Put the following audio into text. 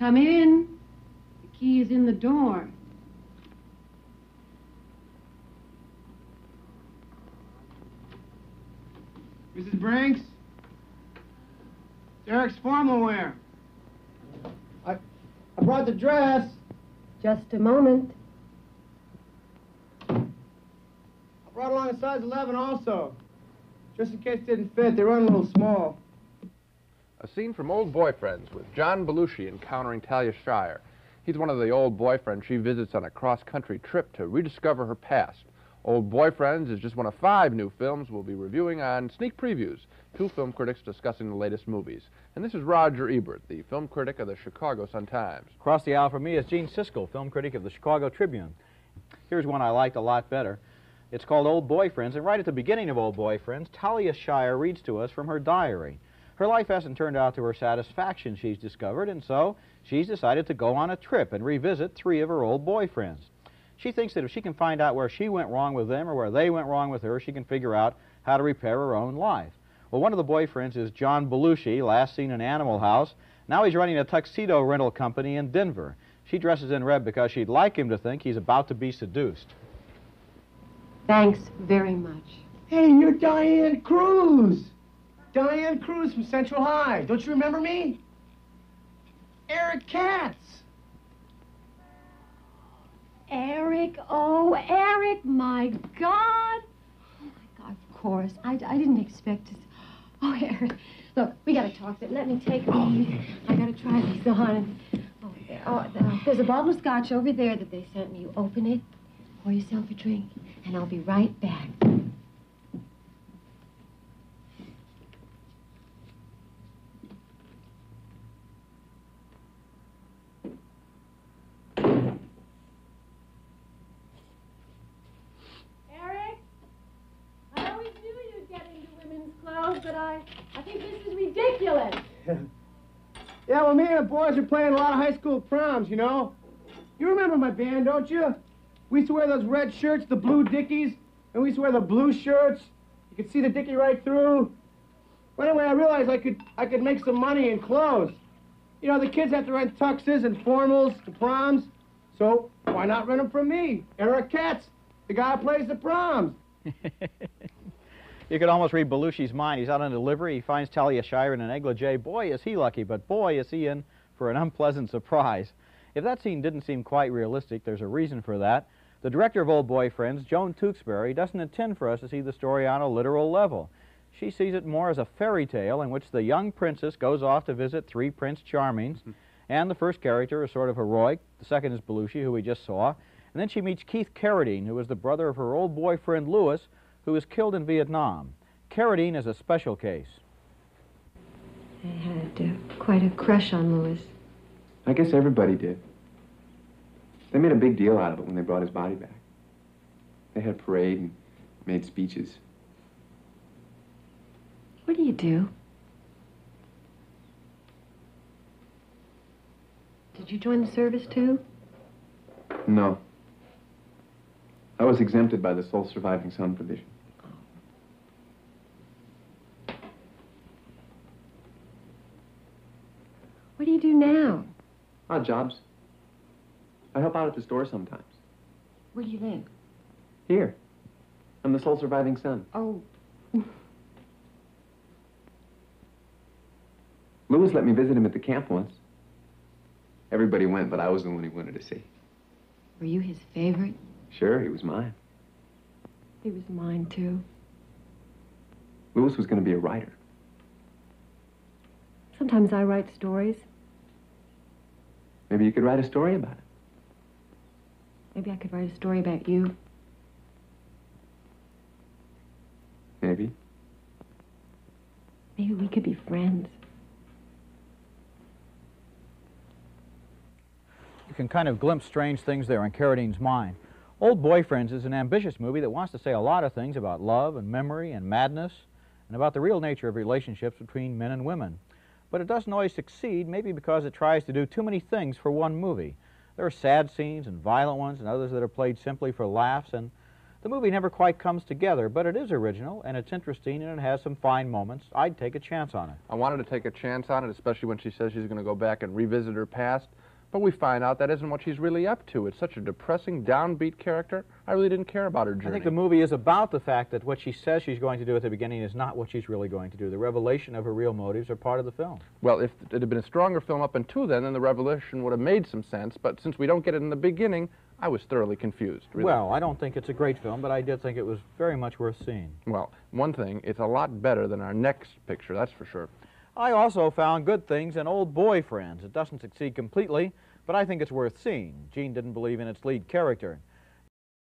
Come in. The key is in the door. Mrs. Brinks? Eric's formal wear. I brought the dress. Just a moment. I brought along a size 11 also. Just in case it didn't fit, they run a little small. A scene from Old Boyfriends with John Belushi encountering Talia Shire. He's one of the old boyfriends she visits on a cross-country trip to rediscover her past. Old Boyfriends is just one of 5 new films we'll be reviewing on Sneak Previews, 2 film critics discussing the latest movies. And this is Roger Ebert, the film critic of the Chicago Sun-Times. Across the aisle from me is Gene Siskel, film critic of the Chicago Tribune. Here's one I liked a lot better. It's called Old Boyfriends, and right at the beginning of Old Boyfriends, Talia Shire reads to us from her diary. Her life hasn't turned out to her satisfaction, she's discovered, and so she's decided to go on a trip and revisit 3 of her old boyfriends. She thinks that if she can find out where she went wrong with them or where they went wrong with her, she can figure out how to repair her own life. Well, one of the boyfriends is John Belushi, last seen in Animal House. Now he's running a tuxedo rental company in Denver. She dresses in red because she'd like him to think he's about to be seduced. Thanks very much. Hey, you're Diane Cruz. Diane Cruz from Central High. Don't you remember me? Eric Katz. Eric, oh, Eric, my God. Oh, my God, of course. I didn't expect to. Oh, Eric, look, we got to talk. Let me take these. I got to try these on. There's a bottle of scotch over there that they sent me. You open it, pour yourself a drink, and I'll be right back. But I think this is ridiculous. Yeah, well, me and the boys are playing a lot of high school proms, you know. You remember my band, don't you? We used to wear those red shirts, the blue dickies, and we used to wear the blue shirts. You could see the dickie right through. Well, anyway, I realized I could make some money in clothes. You know, the kids have to rent tuxes and formals to proms, so why not rent them from me, Eric Katz, the guy who plays the proms. You could almost read Belushi's mind. He's out on delivery. He finds Talia Shire in an negligee. Boy, is he lucky, but boy, is he in for an unpleasant surprise. If that scene didn't seem quite realistic, there's a reason for that. The director of Old Boyfriends, Joan Tewksbury, doesn't intend for us to see the story on a literal level. She sees it more as a fairy tale in which the young princess goes off to visit 3 Prince Charmings, and the first character is sort of heroic. The second is Belushi, who we just saw. And then she meets Keith Carradine, who is the brother of her old boyfriend, Louis, who was killed in Vietnam. Carradine is a special case. I had quite a crush on Louis. I guess everybody did. They made a big deal out of it when they brought his body back. They had a parade and made speeches. What do you do? Did you join the service too? No. I was exempted by the sole surviving son provision. What do you do now? Odd jobs. I help out at the store sometimes. Where do you live? Here. I'm the sole surviving son. Oh. Louis let me visit him at the camp once. Everybody went, but I was the one he wanted to see. Were you his favorite? Sure, he was mine. He was mine, too. Louis was going to be a writer. Sometimes I write stories. Maybe you could write a story about it. Maybe I could write a story about you. Maybe. Maybe we could be friends. You can kind of glimpse strange things there in Carradine's mind. Old Boyfriends is an ambitious movie that wants to say a lot of things about love and memory and madness and about the real nature of relationships between men and women. But it doesn't always succeed, maybe because it tries to do too many things for one movie. There are sad scenes and violent ones and others that are played simply for laughs, and the movie never quite comes together, but it is original, and it's interesting, and it has some fine moments. I'd take a chance on it. I wanted to take a chance on it, especially when she says she's going to go back and revisit her past. But we find out that isn't what she's really up to. It's such a depressing, downbeat character. I really didn't care about her journey. I think the movie is about the fact that what she says she's going to do at the beginning is not what she's really going to do. The revelation of her real motives are part of the film. Well, if it had been a stronger film up until then the revelation would have made some sense. But since we don't get it in the beginning, I was thoroughly confused. Really. Well, I don't think it's a great film, but I did think it was very much worth seeing. Well, one thing, it's a lot better than our next picture, that's for sure. I also found good things in Old Boyfriends. It doesn't succeed completely, but I think it's worth seeing. Gene didn't believe in its lead character.